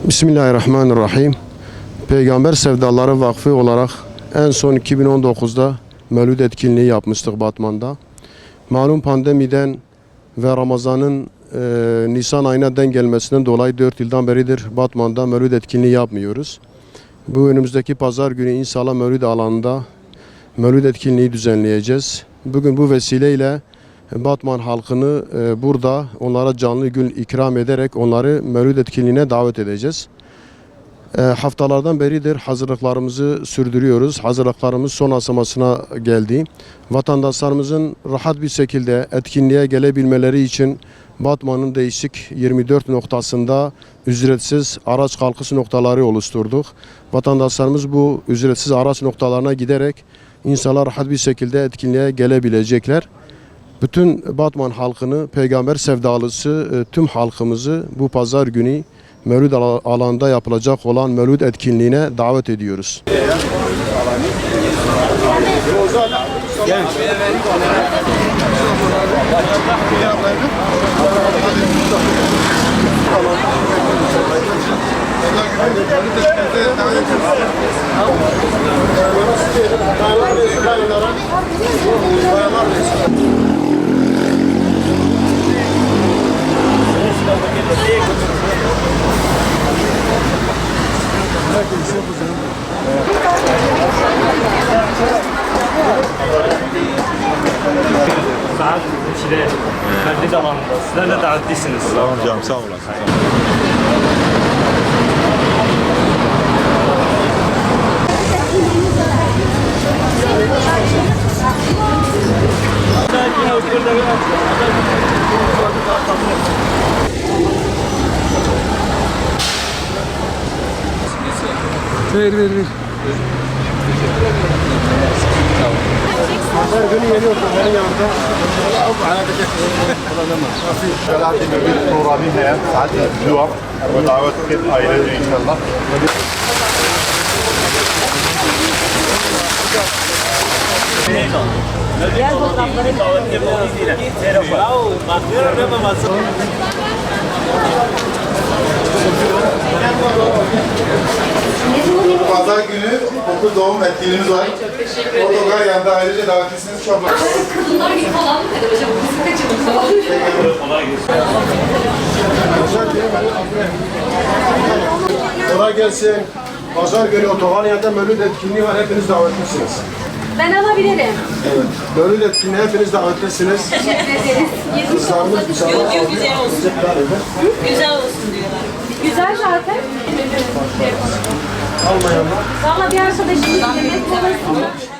Bismillahirrahmanirrahim. Peygamber Sevdaları Vakfı olarak en son 2019'da Mevlüt etkinliği yapmıştık Batman'da. Malum pandemiden ve Ramazan'ın Nisan ayına denk gelmesinden dolayı 4 yıldan beridir Batman'da Mevlüt etkinliği yapmıyoruz. Bu önümüzdeki pazar günü inşallah Mevlüt alanında Mevlüt etkinliği düzenleyeceğiz. Bugün bu vesileyle Batman halkını burada onlara canlı gül ikram ederek onları Mevlüt etkinliğine davet edeceğiz. Haftalardan beridir hazırlıklarımızı sürdürüyoruz. Hazırlıklarımız son aşamasına geldi. Vatandaşlarımızın rahat bir şekilde etkinliğe gelebilmeleri için Batman'ın değişik 24 noktasında ücretsiz araç kalkış noktaları oluşturduk. Vatandaşlarımız bu ücretsiz araç noktalarına giderek insanlar rahat bir şekilde etkinliğe gelebilecekler. Bütün Batman halkını, peygamber sevdalısı tüm halkımızı bu pazar günü Mevlüt alanında yapılacak olan Mevlüt etkinliğine davet ediyoruz. Saat 2'de Mevlid alanında. Sizler de davetlisiniz. Tamam canım, sağ olasın. Ver. Pazar günü geliyor benim yanımda. Selahattin Mevlüt programı saat var. Ve davet edip ayrılır inşallah. Gel fotoğrafları davet edip bakıyorum ama Pazar günü okul doğum etkinliğimiz var. Otogar yanında ayrıca davetlisiniz. Çok mutlu. Kadınlar gibi falan mı dedi hocam? Bizi kaçırmış. kolay gelsin. Kolay gelsin. Pazar günü otogar yanında Mevlüt etkinliği var. Hepiniz davetlisiniz. Ben alabilirim. Evet. Mevlüt etkinliği hepiniz davetlisiniz. Teşekkür ederiz. Kızlarımız inşallah. Yok, güzel olsun. Güzel olsun diyorlar. Güzel zaten. Almayanlar. Valla bir arkadaşımız yemek kolasında.